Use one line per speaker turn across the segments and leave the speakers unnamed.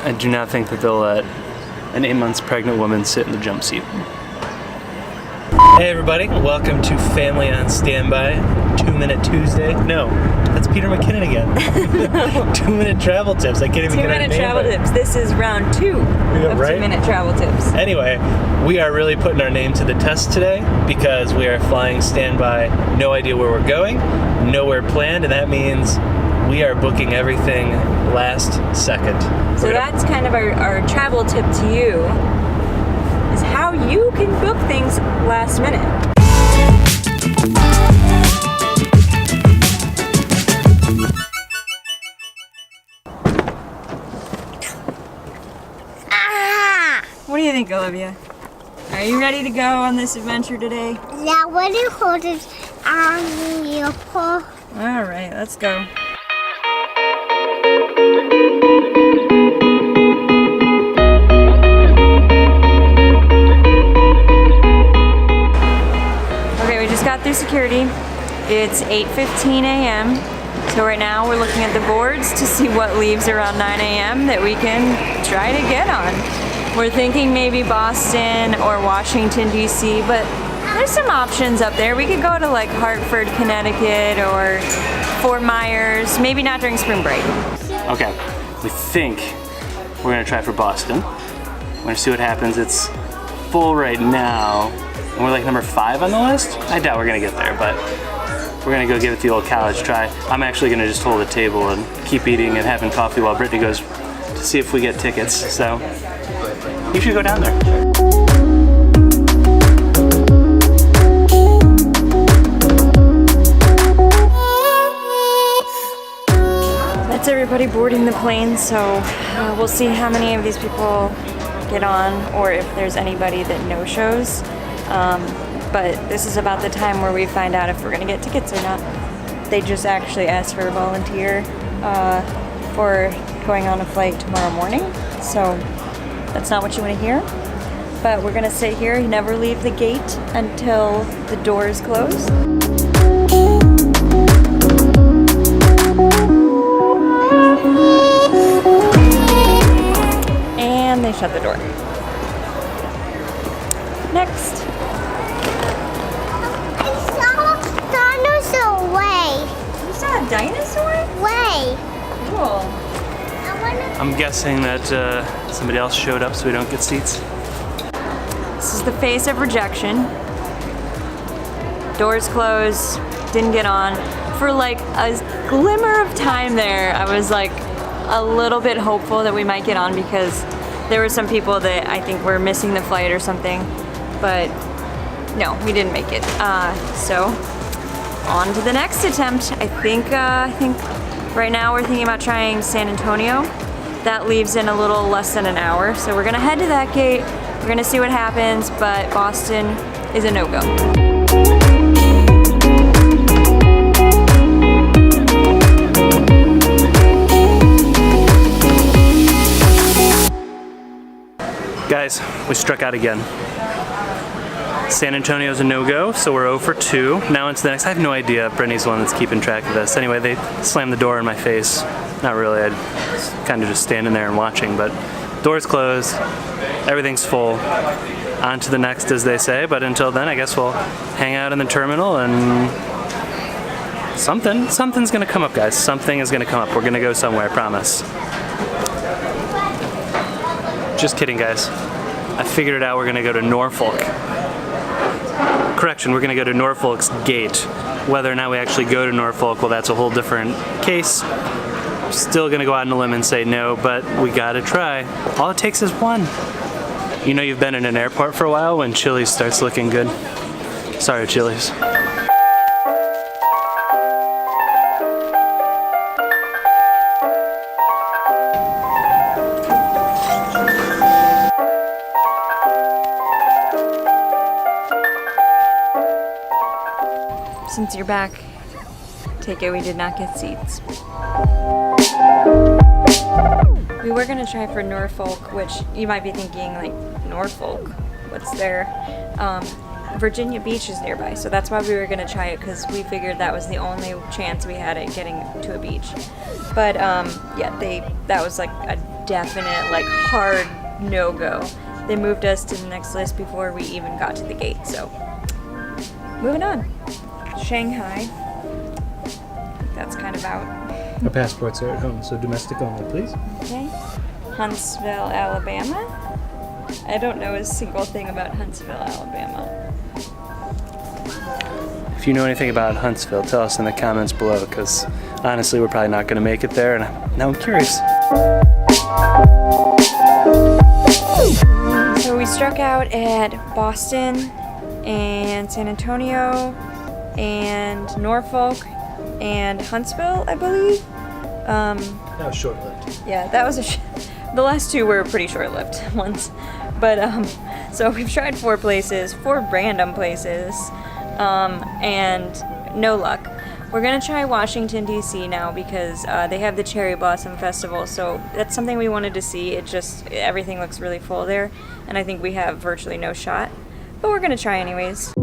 I do not think that they'll let an 8 months pregnant woman sit in the jump seat. Hey everybody, welcome to Family on Standby, 2 Minute Tuesday. No, that's Peter McKinnon again. 2 minute travel tips. I can't even get our name
2 minute travel
right.
tips. This is round 2 of
right?
2 minute travel tips.
Anyway, we are really putting our name to the test today because we are flying standby, no idea where we're going, nowhere planned, and that means we are booking everything last second.
So that's kind of our travel tip to you, is how you can book things last minute. What do you think, Olivia? Are you ready to go on this adventure today?
Yeah, what do you hold it on your paw?
All right, let's go. Okay, we just got through security. It's 8:15 a.m. So right now we're looking at the boards to see what leaves around 9 a.m. that we can try to get on. We're thinking maybe Boston or Washington, D.C., but there's some options up there. We could go to like Hartford, Connecticut, or Fort Myers, maybe not during spring break.
Okay, we think we're gonna try for Boston. We're gonna see what happens. It's full right now, and we're like number 5 on the list. I doubt we're gonna get there, but we're gonna go give it the old college try. I'm actually gonna just hold the table and keep eating and having coffee while Brittany goes to see if we get tickets. So you should go down there.
That's everybody boarding the plane, so we'll see how many of these people get on or if there's anybody that no-shows. But this is about the time where we find out if we're gonna get tickets or not. They just actually asked for a volunteer for going on a flight tomorrow morning, so that's not what you want to hear. But we're gonna sit here, never leave the gate until the doors close. And they shut the door. Next. You saw a dinosaur?
Way.
Cool.
I'm guessing that somebody else showed up so we don't get seats.
This is the face of rejection. Doors closed, didn't get on. For like a glimmer of time there, I was like a little bit hopeful that we might get on because there were some people that I think were missing the flight or something, but no, we didn't make it. So on to the next attempt. I think right now we're thinking about trying San Antonio. That leaves in a little less than an hour. So we're gonna head to that gate. We're gonna see what happens, but Boston is a no-go.
Guys, we struck out again. San Antonio's a no-go, so we're 0 for 2. Now into the next. I have no idea if Brittany's the one that's keeping track of this. Anyway, they slammed the door in my face. Not really, I was kind of just standing there and watching, but doors closed, everything's full. On to the next, as they say, but until then, I guess we'll hang out in the terminal and something's gonna come up, guys. Something is gonna come up. We're gonna go somewhere, I promise. Just kidding, guys. I figured it out. We're gonna go to Norfolk. Correction, we're gonna go to Norfolk's gate. Whether or not we actually go to Norfolk, well, that's a whole different case. Still gonna go out on a limb and say no, but we gotta try. All it takes is one. You know you've been in an airport for a while when Chili's starts looking good. Sorry, Chili's.
Since you're back, take it we did not get seats. We were gonna try for Norfolk, which you might be thinking like, Norfolk, what's there? Virginia Beach is nearby, so that's why we were gonna try it, because we figured that was the only chance we had at getting to a beach. But yeah, that was like a definite, like hard no-go. They moved us to the next list before we even got to the gate, so moving on. Shanghai. That's kind of out.
Our passports are at home, so domestic only, please.
Okay. Huntsville, Alabama. I don't know a single thing about Huntsville, Alabama.
If you know anything about Huntsville, tell us in the comments below, because honestly, we're probably not going to make it there, and now I'm curious.
So we struck out at Boston and San Antonio and Norfolk and Huntsville, I believe.
That was short-lived.
Yeah, that was the last two were pretty short-lived ones. But so we've tried 4 places, 4 random places, and no luck. We're gonna try Washington D.C. now because they have the Cherry Blossom Festival, so that's something we wanted to see. It just, everything looks really full there, and I think we have virtually no shot. But we're gonna try anyways.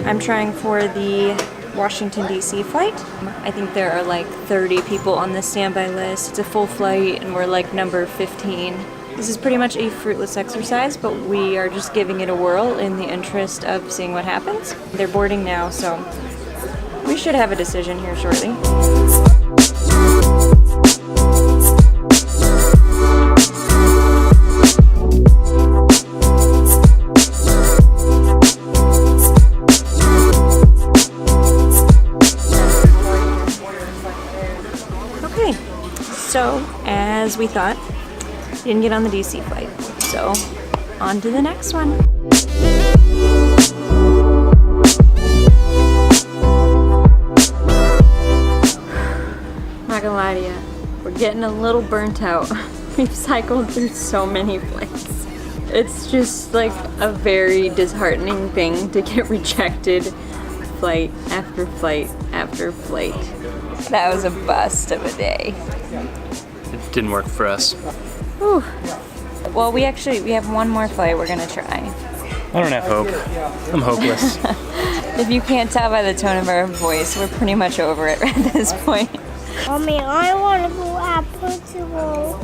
I'm trying for the Washington D.C. flight. I think there are like 30 people on the standby list. It's a full flight and we're like number 15. This is pretty much a fruitless exercise, but we are just giving it a whirl in the interest of seeing what happens. They're boarding now, so we should have a decision here shortly. So, as we thought, didn't get on the DC flight. So, on to the next one. Not gonna lie to you, we're getting a little burnt out. We've cycled through so many flights. It's just like a very disheartening thing to get rejected flight after flight after flight. That was a bust of a day.
It didn't work for us.
Whew. Well, we have one more flight we're gonna try.
I don't have hope. I'm hopeless.
If you can't tell by the tone of our voice, we're pretty much over it at this point.
Mommy, I want to go at Portugal.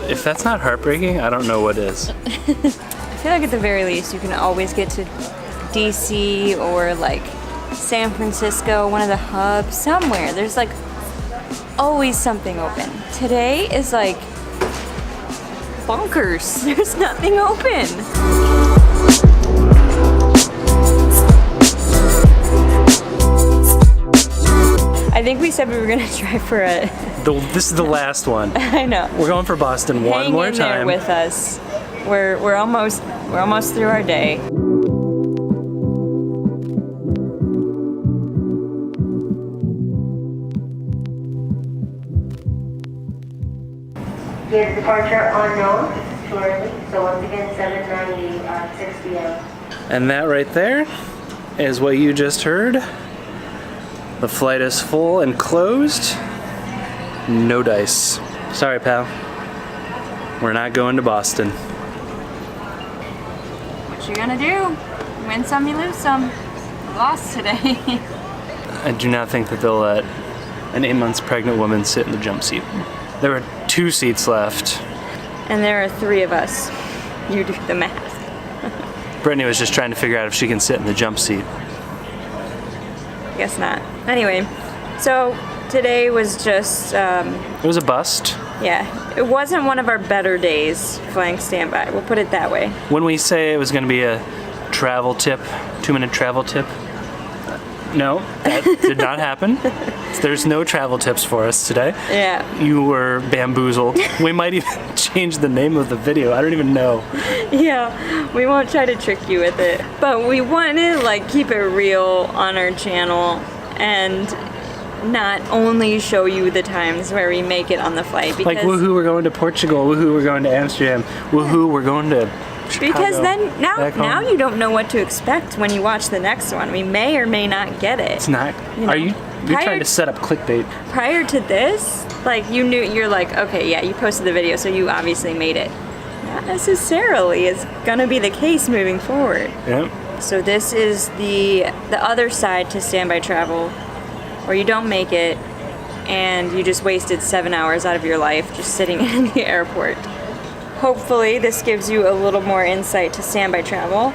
If that's not heartbreaking, I don't know what is.
I feel like at the very least, you can always get to DC or like San Francisco, one of the hubs, somewhere. There's like always something open. Today is like bonkers. There's nothing open. I think we said we were gonna try for a.
This is the last one.
I know.
We're going for Boston one more
Hang in there
time.
with us. We're almost through our day.
Yes, departure unknown, too early. So once again, 7:90 at 6 p.m.
And that right there is what you just heard. The flight is full and closed. No dice. Sorry, pal. We're not going to Boston.
What you gonna do? Win some, you lose some. We lost today.
I do not think that they'll let an 8 months pregnant woman sit in the jump seat. There were 2 seats left.
And there are 3 of us. You do the math.
Brittany was just trying to figure out if she can sit in the jump seat.
Guess not. Anyway, so today was just,
It was a bust.
yeah, it wasn't one of our better days flying standby. We'll put it that way.
When we say it was going to be a travel tip, 2-minute travel tip, no, that did not happen. There's no travel tips for us today.
Yeah.
You were bamboozled. We might even change the name of the video. I don't even know.
Yeah, we won't try to trick you with it. But we want to like keep it real on our channel and not only show you the times where we make it on the flight. Because,
Like, woohoo, we're going to Portugal. Woohoo, we're going to Amsterdam. Woohoo, we're going to Chicago.
Because then
back home.
now you don't know what to expect when you watch the next one. We may or may not get it.
It's not.
know,
Are you? You're
prior-
trying to set up clickbait.
Prior to this, like you knew, you're like, okay, yeah, you posted the video, so you obviously made it. Not necessarily is gonna be the case moving forward.
Yeah.
So this is the other side to standby travel, where you don't make it and you just wasted 7 hours out of your life just sitting in the airport. Hopefully this gives you a little more insight to standby travel.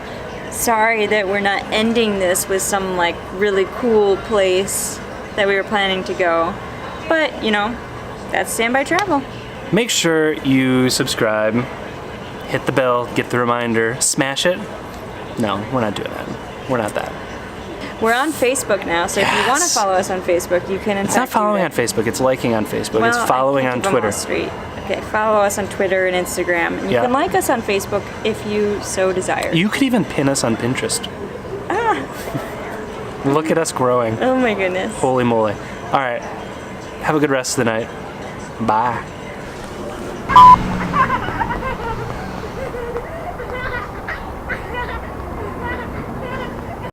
Sorry that we're not ending this with some like really cool place that we were planning to go, but you know, that's standby travel.
Make sure you subscribe, hit the bell, get the reminder, smash it. No, we're not doing that. We're not that.
We're on Facebook now, so if you want to
Yes.
follow us on Facebook, you can in
It's
fact
not following
do
on
that.
Facebook, it's liking on Facebook,
Well,
it's following
I
on
can't keep them
Twitter.
all straight. Okay, follow us on Twitter and Instagram. And you
Yeah.
can like us on Facebook if you so desire.
You could even pin us on Pinterest. Look at us growing.
Oh my goodness.
Holy moly. All right. Have a good rest of the night. Bye.